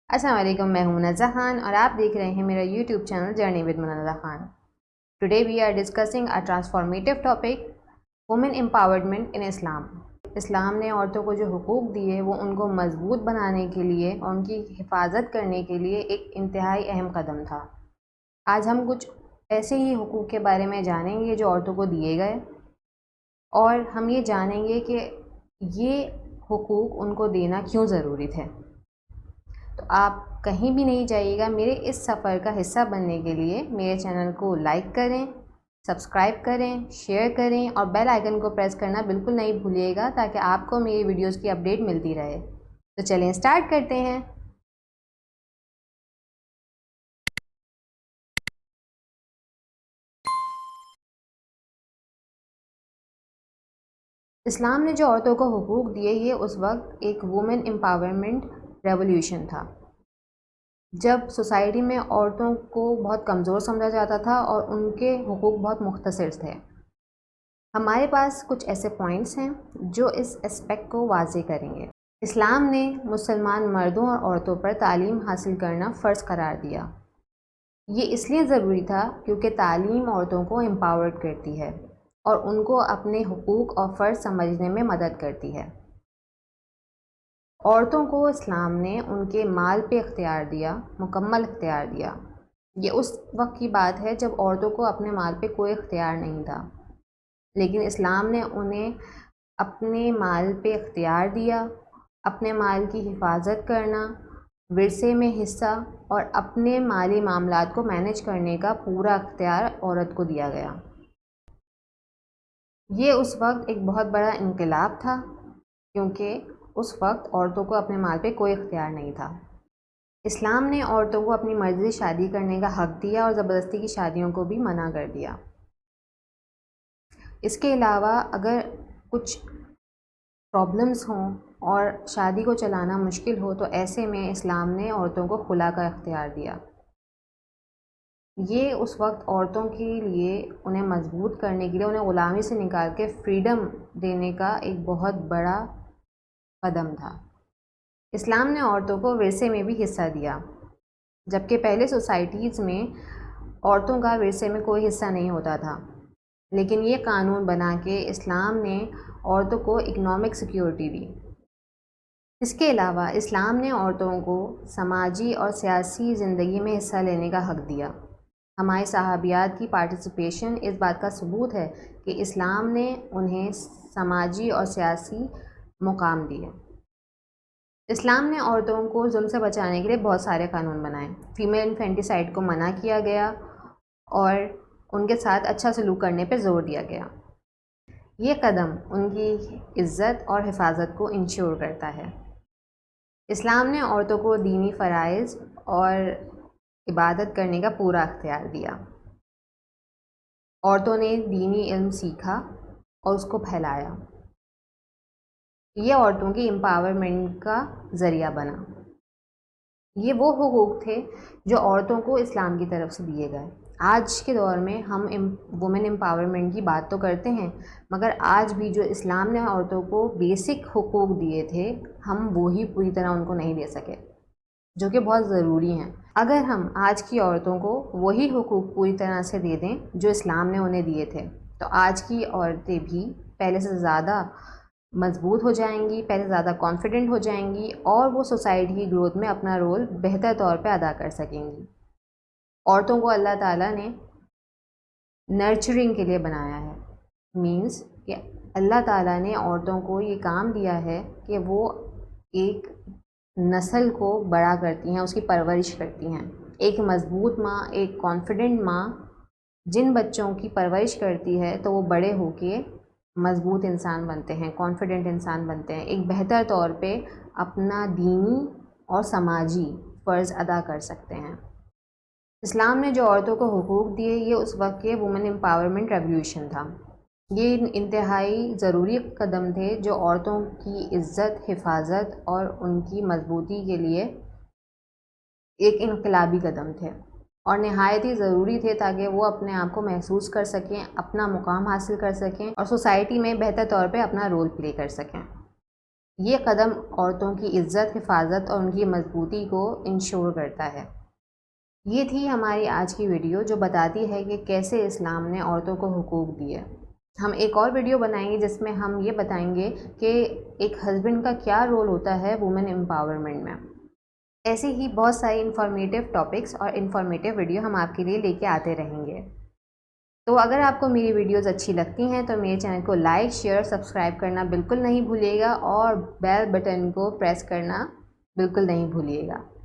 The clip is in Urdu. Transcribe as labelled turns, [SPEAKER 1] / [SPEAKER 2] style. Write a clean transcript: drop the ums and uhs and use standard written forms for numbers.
[SPEAKER 1] السلام علیکم، میں ہوں منزہ خان اور آپ دیکھ رہے ہیں میرا YouTube channel journey with Munazza Khan. Today we are discussing a transformative topic, women empowerment in Islam. Islam نے عورتوں کو جو حقوق دیے وہ ان کو مضبوط بنانے کے لیے اور ان کی حفاظت کرنے کے لیے ایک انتہائی اہم قدم تھا۔ آج ہم کچھ ایسے ہی حقوق کے بارے میں جانیں گے جو عورتوں کو دیے گئے، اور ہم یہ جانیں گے کہ یہ حقوق ان کو دینا کیوں ضروری تھے۔ تو آپ کہیں بھی نہیں جائیے گا، میرے اس سفر کا حصہ بننے کے لیے میرے چینل کو لائک کریں، سبسکرائب کریں، شیئر کریں اور بیل آئیکن کو پریس کرنا بالکل نہیں بھولیے گا تاکہ آپ کو میری ویڈیوز کی اپڈیٹ ملتی رہے۔ تو چلیں سٹارٹ کرتے ہیں۔ اسلام نے جو عورتوں کو حقوق دیے، یہ اس وقت ایک وومن امپاورمنٹ ریولیوشن تھا جب سوسائٹی میں عورتوں کو بہت کمزور سمجھا جاتا تھا اور ان کے حقوق بہت مختصر تھے۔ ہمارے پاس کچھ ایسے پوائنٹس ہیں جو اس اسپیکٹ کو واضح کریں گے۔ اسلام نے مسلمان مردوں اور عورتوں پر تعلیم حاصل کرنا فرض قرار دیا۔ یہ اس لیے ضروری تھا کیونکہ تعلیم عورتوں کو امپاورڈ کرتی ہے اور ان کو اپنے حقوق اور فرض سمجھنے میں مدد کرتی ہے۔ عورتوں کو اسلام نے ان کے مال پہ اختیار دیا، مکمل اختیار دیا۔ یہ اس وقت کی بات ہے جب عورتوں کو اپنے مال پہ کوئی اختیار نہیں تھا، لیکن اسلام نے انہیں اپنے مال پہ اختیار دیا۔ اپنے مال کی حفاظت کرنا، ورثے میں حصہ اور اپنے مالی معاملات کو مینیج کرنے کا پورا اختیار عورت کو دیا گیا۔ یہ اس وقت ایک بہت بڑا انقلاب تھا کیونکہ اس وقت عورتوں کو اپنے مال پہ کوئی اختیار نہیں تھا۔ اسلام نے عورتوں کو اپنی مرضی سے شادی کرنے کا حق دیا اور زبردستی کی شادیوں کو بھی منع کر دیا۔ اس کے علاوہ اگر کچھ پرابلمز ہوں اور شادی کو چلانا مشکل ہو تو ایسے میں اسلام نے عورتوں کو خلا کا اختیار دیا۔ یہ اس وقت عورتوں کے لیے انہیں مضبوط کرنے کے لیے، انہیں غلامی سے نکال کے فریڈم دینے کا ایک بہت بڑا قدم تھا۔ اسلام نے عورتوں کو ورثے میں بھی حصہ دیا، جبکہ پہلے سوسائٹیز میں عورتوں کا ورثے میں کوئی حصہ نہیں ہوتا تھا، لیکن یہ قانون بنا کے اسلام نے عورتوں کو اکنامک سیکیورٹی دی۔ اس کے علاوہ اسلام نے عورتوں کو سماجی اور سیاسی زندگی میں حصہ لینے کا حق دیا۔ ہمارے صحابیات کی پارٹیسپیشن اس بات کا ثبوت ہے کہ اسلام نے انہیں سماجی اور سیاسی مقام دیے۔ اسلام نے عورتوں کو ظلم سے بچانے کے لیے بہت سارے قانون بنائے۔ فیمیل انفینٹیسائڈ کو منع کیا گیا اور ان کے ساتھ اچھا سلوک کرنے پہ زور دیا گیا۔ یہ قدم ان کی عزت اور حفاظت کو انشور کرتا ہے۔ اسلام نے عورتوں کو دینی فرائض اور عبادت کرنے کا پورا اختیار دیا۔ عورتوں نے دینی علم سیکھا اور اس کو پھیلایا۔ یہ عورتوں کی امپاورمنٹ کا ذریعہ بنا۔ یہ وہ حقوق تھے جو عورتوں کو اسلام کی طرف سے دیے گئے۔ آج کے دور میں ہم وومن امپاورمنٹ کی بات تو کرتے ہیں، مگر آج بھی جو اسلام نے عورتوں کو بیسک حقوق دیے تھے، ہم وہی پوری طرح ان کو نہیں دے سکے، جو کہ بہت ضروری ہیں۔ اگر ہم آج کی عورتوں کو وہی حقوق پوری طرح سے دے دیں جو اسلام نے انہیں دیے تھے، تو آج کی عورتیں بھی پہلے سے زیادہ مضبوط ہو جائیں گی، پہلے سے زیادہ کانفیڈنٹ ہو جائیں گی اور وہ سوسائٹی کی گروتھ میں اپنا رول بہتر طور پہ ادا کر سکیں گی۔ عورتوں کو اللہ تعالیٰ نے نرچرنگ کے لیے بنایا ہے، مینس کہ اللہ تعالیٰ نے عورتوں کو یہ کام دیا ہے کہ وہ ایک نسل کو بڑا کرتی ہیں، اس کی پرورش کرتی ہیں۔ ایک مضبوط ماں، ایک کانفیڈنٹ ماں جن بچوں کی پرورش کرتی ہے تو وہ بڑے ہو کے مضبوط انسان بنتے ہیں، کانفیڈنٹ انسان بنتے ہیں، ایک بہتر طور پہ اپنا دینی اور سماجی فرض ادا کر سکتے ہیں۔ اسلام نے جو عورتوں کو حقوق دیے، یہ اس وقت کے وومن امپاورمنٹ ریولیوشن تھا۔ یہ انتہائی ضروری قدم تھے جو عورتوں کی عزت، حفاظت اور ان کی مضبوطی کے لیے ایک انقلابی قدم تھے اور نہایت ہی ضروری تھے تاکہ وہ اپنے آپ کو محسوس کر سکیں، اپنا مقام حاصل کر سکیں اور سوسائٹی میں بہتر طور پہ اپنا رول پلے کر سکیں۔ یہ قدم عورتوں کی عزت، حفاظت اور ان کی مضبوطی کو انشور کرتا ہے۔ یہ تھی ہماری آج کی ویڈیو جو بتاتی ہے کہ کیسے اسلام نے عورتوں کو حقوق دیے۔ ہم ایک اور ویڈیو بنائیں گے جس میں ہم یہ بتائیں گے کہ ایک ہسبینڈ کا کیا رول ہوتا ہے وومن امپاورمنٹ میں۔ ایسے ہی بہت ساری انفارمیٹیو ٹاپکس اور انفارمیٹیو ویڈیو ہم آپ کے لیے لے کے آتے رہیں گے۔ تو اگر آپ کو میری ویڈیوز اچھی لگتی ہیں تو میرے چینل کو لائک، شیئر، سبسکرائب کرنا بالکل نہیں بھولیے گا اور بیل بٹن کو پریس کرنا بالکل نہیں بھولیے گا۔